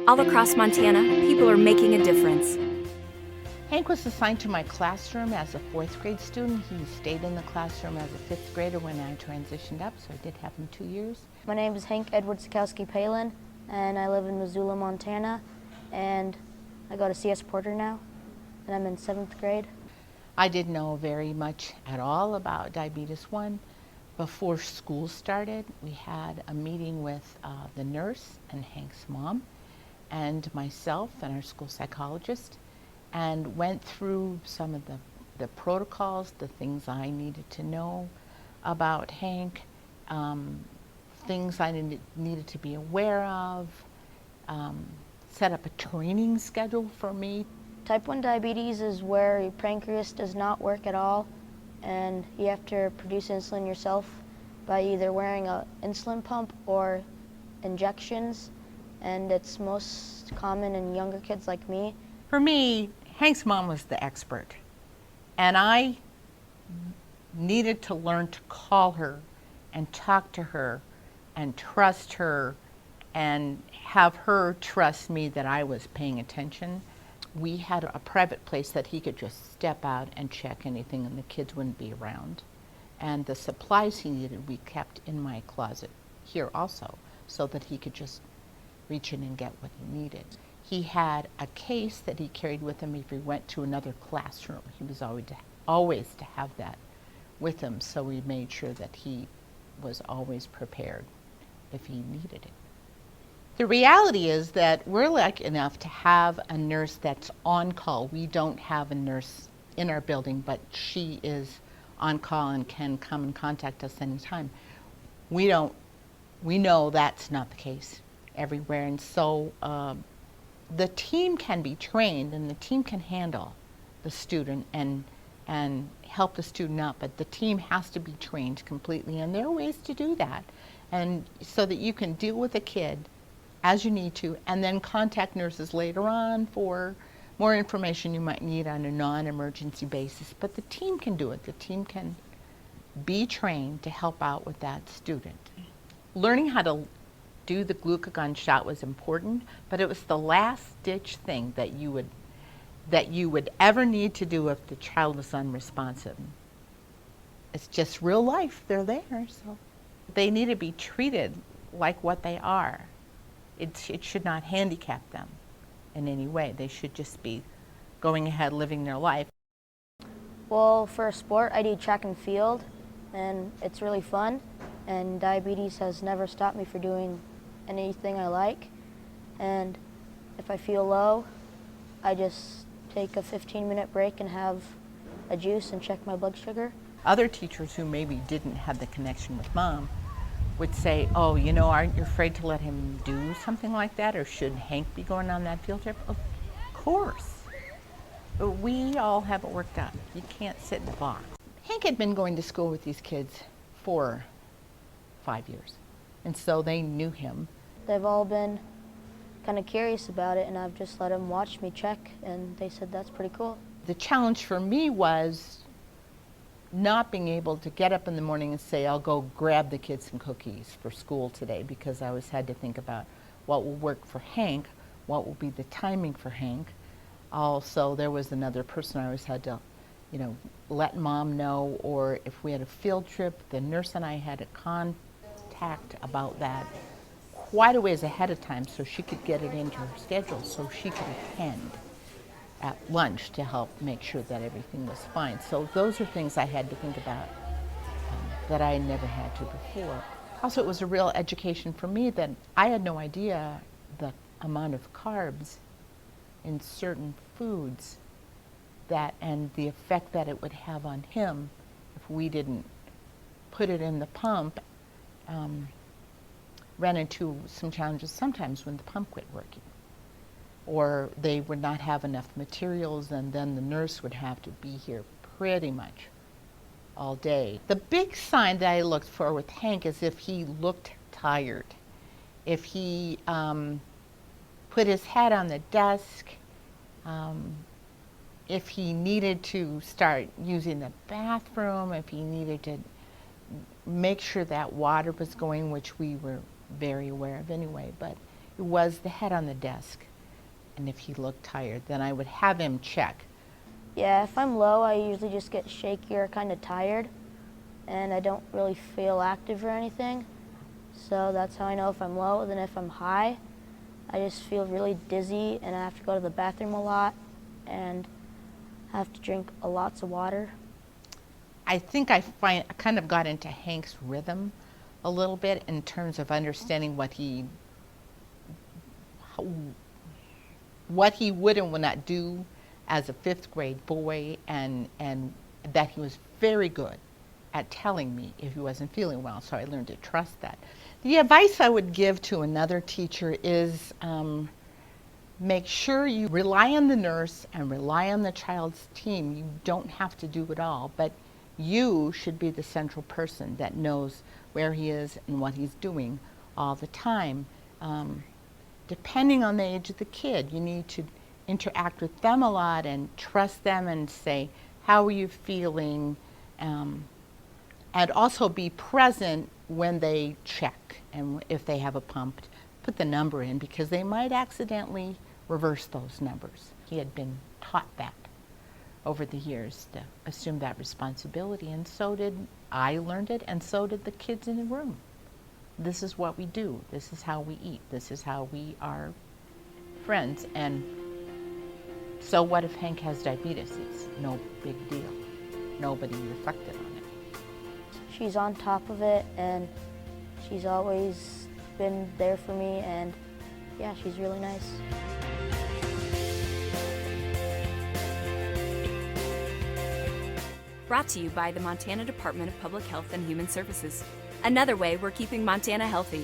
All across Montana, people are making a difference. Hank was assigned to my classroom as a 4th grade student. He stayed in the classroom as a 5th grader when I transitioned up, so I did have him 2 years. My name is Hank Edward Sikowski Palin, and I live in Missoula, Montana, and I go to C.S. Porter now, and I'm in 7th grade. I didn't know very much at all about diabetes 1. Before school started, we had a meeting with the nurse and Hank's mom and myself and our school psychologist, and went through some of the protocols, the things I needed to know about Hank, things I needed to be aware of, set up a training schedule for me. Type 1 diabetes is where your pancreas does not work at all, and you have to produce insulin yourself by either wearing an insulin pump or injections, and it's most common in younger kids like me. For me, Hank's mom was the expert, and I needed to learn to call her and talk to her and trust her and have her trust me that I was paying attention. We had a private place that he could just step out and check anything and the kids wouldn't be around. And the supplies he needed we kept in my closet here also, so that he could just reach in and get what he needed. He had a case that he carried with him if he went to another classroom. He was always to have that with him, so we made sure that he was always prepared if he needed it. The reality is that we're lucky enough to have a nurse that's on call. We don't have a nurse in our building, but she is on call and can come and contact us anytime. We know that's not the case everywhere, and so the team can be trained and the team can handle the student and help the student up, but the team has to be trained completely, and there are ways to do that, and so that you can deal with a kid as you need to, and then contact nurses later on for more information you might need on a non-emergency basis. But the team can do it. The team can be trained to help out with that student. Learning how to do the glucagon shot was important, but it was the last ditch thing that you would ever need to do if the child was unresponsive. It's just real life. They're there, so they need to be treated like what they are. It should not handicap them in any way. They should just be going ahead living their life. Well, for a sport, I do track and field, and it's really fun, and diabetes has never stopped me from doing anything I like. And if I feel low, I just take a 15-minute break and have a juice and check my blood sugar. Other teachers who maybe didn't have the connection with mom would say, oh, you know, aren't you afraid to let him do something like that? Or should Hank be going on that field trip? Of course. But we all have it worked out. You can't sit in a box. Hank had been going to school with these kids for 5 years, and so they knew him. They've all been kind of curious about it, and I've just let them watch me check, and they said that's pretty cool. The challenge for me was not being able to get up in the morning and say, I'll go grab the kids some cookies for school today, because I always had to think about what will work for Hank, what will be the timing for Hank. Also, there was another person I always had to, let mom know, or if we had a field trip, the nurse and I had a contact about that quite a ways ahead of time so she could get it into her schedule so she could attend at lunch to help make sure that everything was fine. So those are things I had to think about that I never had to before. Also, it was a real education for me that I had no idea the amount of carbs in certain foods and the effect that it would have on him if we didn't put it in the pump. Ran into some challenges sometimes when the pump quit working, or they would not have enough materials, and then the nurse would have to be here pretty much all day. The big sign that I looked for with Hank is if he looked tired, if he put his head on the desk, if he needed to start using the bathroom, if he needed to make sure that water was going, which we were very aware of anyway, but was the head on the desk. And if he looked tired, then I would have him check. Yeah, if I'm low, I usually just get shaky or kind of tired, and I don't really feel active or anything. So that's how I know if I'm low. Then if I'm high, I just feel really dizzy, and I have to go to the bathroom a lot, and have to drink lots of water. I think I kind of got into Hank's rhythm a little bit in terms of understanding what he would and would not do as a 5th grade boy, and that he was very good at telling me if he wasn't feeling well, so I learned to trust that. The advice I would give to another teacher is make sure you rely on the nurse and rely on the child's team. You don't have to do it all, but you should be the central person that knows where he is and what he's doing all the time. Depending on the age of the kid, you need to interact with them a lot and trust them and say, how are you feeling? And also be present when they check, and if they have a pump, put the number in, because they might accidentally reverse those numbers. He had been taught that over the years, to assume that responsibility, and so did I learned it, and so did the kids in the room. This is what we do. This is how we eat. This is how we are friends. And so what if Hank has diabetes? It's no big deal. Nobody reflected on it. She's on top of it, and she's always been there for me, and yeah, she's really nice. Brought to you by the Montana Department of Public Health and Human Services. Another way we're keeping Montana healthy.